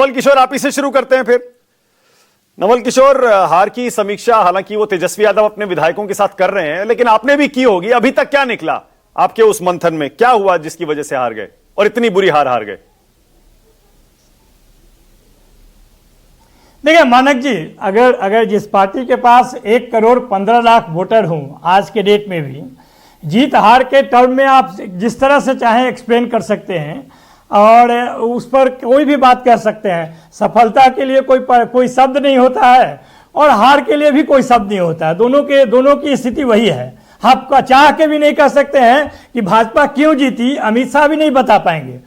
नवल किशोर, आप ही से शुरू करते हैं फिर। नवल किशोर, हार की समीक्षा हालांकि वो तेजस्वी यादव अपने विधायकों के साथ कर रहे हैं, लेकिन आपने भी की होगी। अभी तक क्या निकला आपके उस मंथन में? क्या हुआ जिसकी वजह से हार गए और इतनी बुरी हार गए? देखिए मानक जी, अगर जिस पार्टी के पास 1,15,00,000 वोटर हों आज के डेट में भी, जीत हार के टर्म में आप जिस तरह से चाहें एक्सप्लेन कर सकते हैं और उस पर कोई भी बात कर सकते हैं। सफलता के लिए कोई शब्द नहीं होता है और हार के लिए भी कोई शब्द नहीं होता है। दोनों की स्थिति वही है। आप चाह के भी नहीं कह सकते हैं कि भाजपा क्यों जीती। अमित शाह भी नहीं बता पाएंगे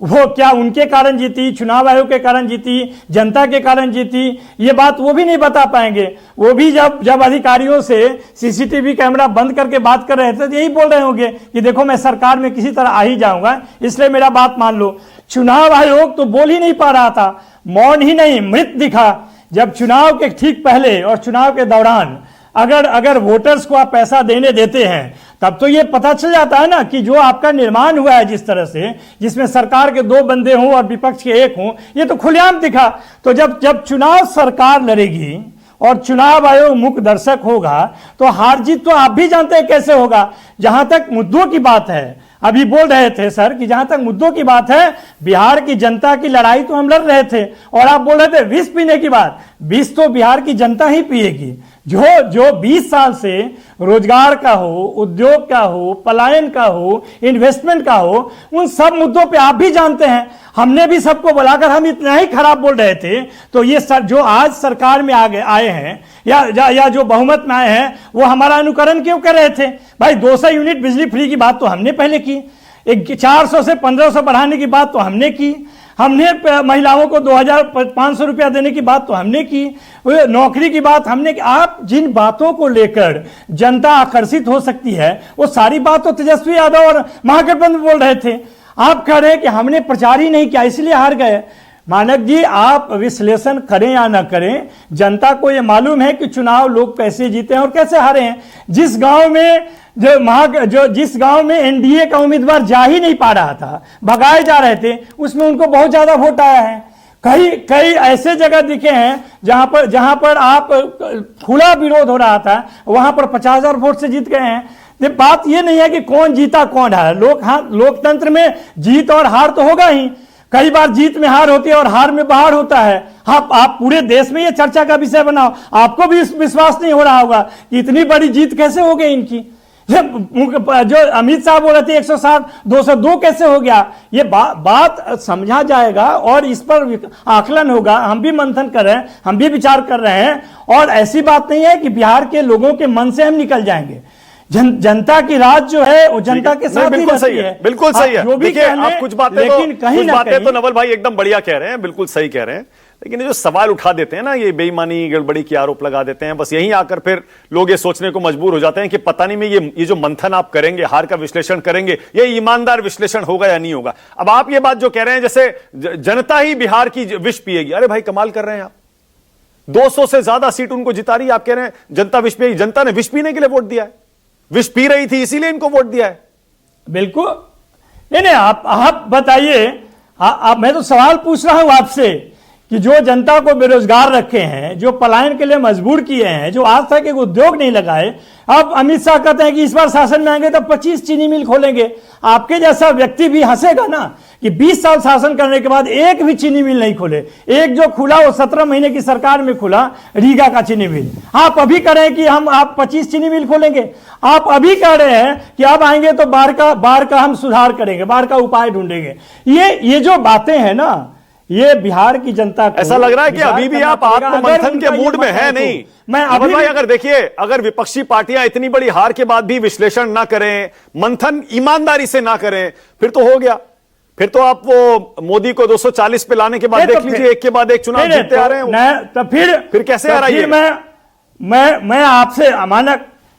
वो क्या उनके कारण जीती, चुनाव आयोग के कारण जीती, जनता के कारण जीती, ये बात वो भी नहीं बता पाएंगे। वो भी जब अधिकारियों से सीसीटीवी कैमरा बंद करके बात कर रहे थे तो यही बोल रहे होंगे कि देखो मैं सरकार में किसी तरह आ ही जाऊंगा, इसलिए मेरा बात मान लो। चुनाव आयोग तो बोल ही नहीं पा रहा था, मौन ही नहीं मृत दिखा। जब चुनाव के ठीक पहले और चुनाव के दौरान अगर वोटर्स को आप पैसा देते हैं तब तो ये पता चल जाता है ना कि जो आपका निर्माण हुआ है जिस तरह से, जिसमें सरकार के 2 बंदे हों और विपक्ष के 1 हों, ये तो खुलेआम दिखा। तो जब चुनाव सरकार लड़ेगी और चुनाव आयोग मुख्य दर्शक होगा तो हार जीत तो आप भी जानते हैं कैसे होगा। जहां तक मुद्दों की बात है, अभी बोल रहे थे सर कि जहां तक मुद्दों की बात है, बिहार की जनता की लड़ाई तो हम लड़ रहे थे और आप बोल रहे थे विष पीने की बात। विष तो बिहार की जनता ही पिएगी। जो 20 साल से रोजगार का हो, उद्योग का हो, पलायन का हो, इन्वेस्टमेंट का हो, उन सब मुद्दों पे आप भी जानते हैं। हमने भी सबको बुलाकर हम इतना ही खराब बोल रहे थे तो ये जो आज सरकार में आए हैं या जो बहुमत में आए हैं वो हमारा अनुकरण क्यों कर रहे थे? भाई 200 यूनिट बिजली फ्री की बात तो हमने पहले की, 400 से 1500 बढ़ाने की बात तो हमने की, हमने महिलाओं को 2,500 रुपया देने की बात तो हमने की, नौकरी की बात हमने की। आप जिन बातों को लेकर जनता आकर्षित हो सकती है वो सारी बात तो तेजस्वी यादव और महागठबंधन बोल रहे थे। आप कह रहे हैं कि हमने प्रचार ही नहीं किया इसलिए हार गए। मानक जी, आप विश्लेषण करें या ना करें, जनता को यह मालूम है कि चुनाव लोग कैसे जीते हैं और कैसे हारे हैं। जिस गांव में एनडीए का उम्मीदवार जा ही नहीं पा रहा था, भगाए जा रहे थे, उसमें उनको बहुत ज्यादा वोट आया है। कई ऐसे जगह दिखे हैं जहां पर आप खुला विरोध हो रहा था, वहां पर 50,000 वोट से जीत गए हैं। बात ये नहीं है कि कौन जीता कौन हारा। लोकतंत्र में जीत और हार तो होगा ही। कई बार जीत में हार होती है और हार में बाहर होता है। आप पूरे देश में ये चर्चा का विषय बनाओ। आपको भी विश्वास नहीं हो रहा होगा कि इतनी बड़ी जीत कैसे हो गई इनकी। जो अमित शाह बोल रहे थे 160 202 कैसे हो गया, ये बात समझा जाएगा और इस पर आकलन होगा। हम भी मंथन कर रहे हैं, हम भी विचार कर रहे हैं और ऐसी बात नहीं है कि बिहार के लोगों के मन से हम निकल जाएंगे। जनता की राज जो है वो जनता के साथ ही रहती है। बिल्कुल सही है। जो भी देखिए, आप कुछ बातें तो नवल भाई एकदम बढ़िया कह रहे हैं, बिल्कुल सही कह रहे हैं, लेकिन ये जो सवाल उठा देते हैं ना, ये बेईमानी गड़बड़ी की आरोप लगा देते हैं, बस यहीं आकर फिर लोग ये सोचने को मजबूर हो जाते हैं कि पता नहीं में ये जो मंथन आप करेंगे, हार का विश्लेषण करेंगे, ये ईमानदार विश्लेषण होगा या नहीं होगा। अब आप ये बात जो कह रहे हैं जैसे जनता ही बिहार की विष पिएगी, अरे भाई कमाल कर रहे हैं आप। 200 से ज्यादा सीट उनको जिता रही है, आप कह रहे हैं जनता विष पिएगी। जनता ने विष पीने के लिए वोट दिया है, विष पी रही थी इसीलिए इनको वोट दिया है। बिल्कुल नहीं, आप बताइए। मैं तो सवाल पूछ रहा हूं आपसे कि जो जनता को बेरोजगार रखे हैं, जो पलायन के लिए मजबूर किए हैं, जो आज तक एक उद्योग नहीं लगाए, अब अमित शाह कहते हैं कि इस बार शासन में आएंगे तो 25 चीनी मिल खोलेंगे। आपके जैसा व्यक्ति भी हंसेगा ना कि 20 साल शासन करने के बाद एक भी चीनी मिल नहीं खोले। एक जो खुला वो 17 महीने की सरकार में खुला, रीगा का चीनी मिल। आप अभी कह रहे हैं कि आप 25 चीनी मिल खोलेंगे। आप अभी कह रहे हैं कि अब आएंगे तो बाढ़ का हम सुधार करेंगे, बाढ़ का उपाय ढूंढेंगे। ये जो बातें हैं ना, ये बिहार की जनता को ऐसा लग रहा है कि अभी भी आप आत्ममंथन के मूड में है नहीं। मैं अभी भाई अगर देखिए, अगर विपक्षी पार्टियां इतनी बड़ी हार के बाद भी विश्लेषण ना करें, मंथन ईमानदारी से ना करें, फिर तो हो गया। फिर तो आप वो मोदी को 240 पे लाने के बाद देख लीजिए, एक के बाद एक चुनाव जीतते आ रहे हैं। तो फिर कैसे आ रही है? मैं आपसे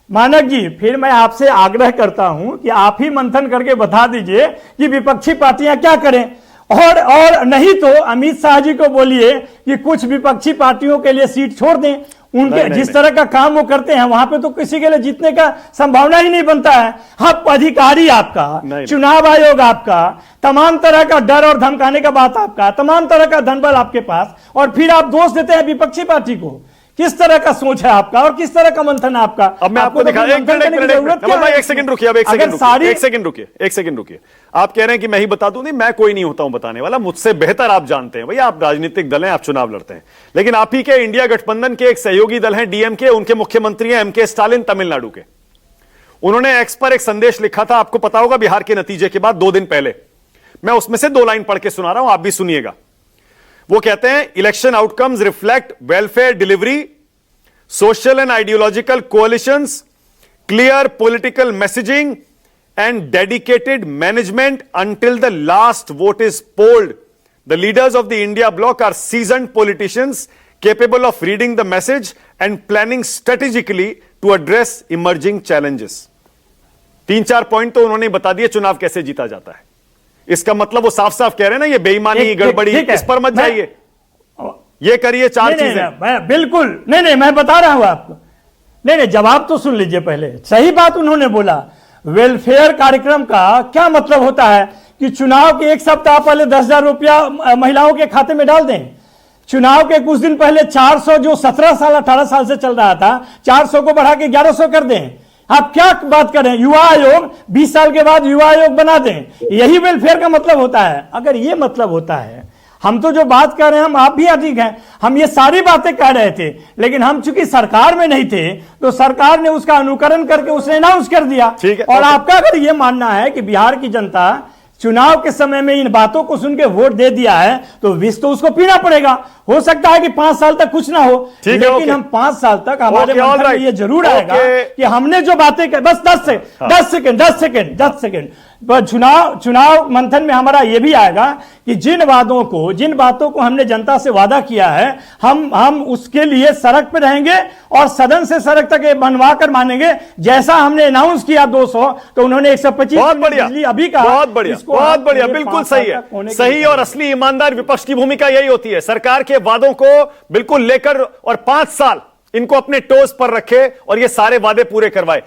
मानक जी, फिर मैं आपसे आग्रह करता हूं कि आप ही मंथन करके बता दीजिए कि विपक्षी पार्टियां क्या करें। और नहीं तो अमित शाह जी को बोलिए कि कुछ विपक्षी पार्टियों के लिए सीट छोड़ दें। उनके नहीं, जिस तरह का काम वो करते हैं वहां पे तो किसी के लिए जीतने का संभावना ही नहीं बनता है। हाँ, अधिकारी आपका, चुनाव आयोग आपका, तमाम तरह का डर और धमकाने का बात आपका, तमाम तरह का धनबल आपके पास, और फिर आप दोष देते हैं विपक्षी पार्टी को। किस तरह का सोच है आपका और किस तरह का मंथन है आपका? अब मैं आपको दिखा, एक सेकंड रुकिए, अब एक सेकंड रुकिए। आप कह रहे हैं कि मैं ही बता दूं, नहीं मैं कोई नहीं होता हूं बताने वाला, मुझसे बेहतर आप जानते हैं। भैया आप राजनीतिक दल हैं, आप चुनाव लड़ते हैं, लेकिन आप ही के इंडिया गठबंधन के एक सहयोगी दल हैं डीएमके, उनके मुख्यमंत्री हैं एमके स्टालिन तमिलनाडु के। उन्होंने एक्स पर एक संदेश लिखा था, आपको पता होगा, बिहार के नतीजे के बाद 2 दिन पहले। मैं उसमें से 2 लाइन पढ़ के सुना रहा हूं, आप भी सुनिएगा। वो कहते हैं, election outcomes reflect welfare delivery, social and ideological coalitions, clear political messaging and dedicated management until the last vote is polled. The leaders of the India bloc are seasoned politicians capable of reading the message and planning strategically to address emerging challenges. 3-4 point तो उन्होंने बता दिए चुनाव कैसे जीता जाता है। इसका मतलब वो साफ साफ कह रहे हैं ना, ये बेईमानी गड़बड़ी, इस पर मत जाइए, ये करिए 4 चीजें। बिल्कुल नहीं, मैं बता रहा हूं आपको। नहीं, जवाब तो सुन लीजिए पहले। सही बात उन्होंने बोला। वेलफेयर कार्यक्रम का क्या मतलब होता है कि चुनाव के 1 सप्ताह पहले 10,000 रुपया महिलाओं के खाते में डाल दें। चुनाव के कुछ दिन पहले 400, जो 17 साल 18 साल से चल रहा था, 400 को बढ़ा के 1100 कर दें। आप क्या बात कर रहे हैं? युवा आयोग 20 साल के बाद युवा आयोग बना दें, यही वेलफेयर का मतलब होता है। अगर ये मतलब होता है, हम तो जो बात कर रहे हैं, हम आप भी अधिक हैं, हम ये सारी बातें कह रहे थे, लेकिन हम चूंकि सरकार में नहीं थे तो सरकार ने उसका अनुकरण करके उसने अनाउंस कर दिया। और आपका अगर ये मानना है कि बिहार की जनता चुनाव के समय में इन बातों को सुन के वोट दे दिया है, तो विष तो उसको पीना पड़ेगा। हो सकता है कि 5 साल तक कुछ ना हो, लेकिन हम 5 साल तक हमारे मन में ये जरूर आएगा कि हमने जो बातें कर, बस 10 सेकंड चुनाव मंथन में हमारा ये भी आएगा कि जिन बातों को हमने जनता से वादा किया है, हम उसके लिए सड़क पे रहेंगे और सदन से सड़क तक बनवा कर मानेंगे। जैसा हमने अनाउंस किया 200, तो उन्होंने 125 बिजली अभी कहा। बहुत बढ़िया, बिल्कुल सही है। सही और असली ईमानदार विपक्ष की भूमिका यही होती है, सरकार के वादों को बिल्कुल लेकर और 5 साल इनको अपने टोस पर रखे और ये सारे वादे पूरे करवाए।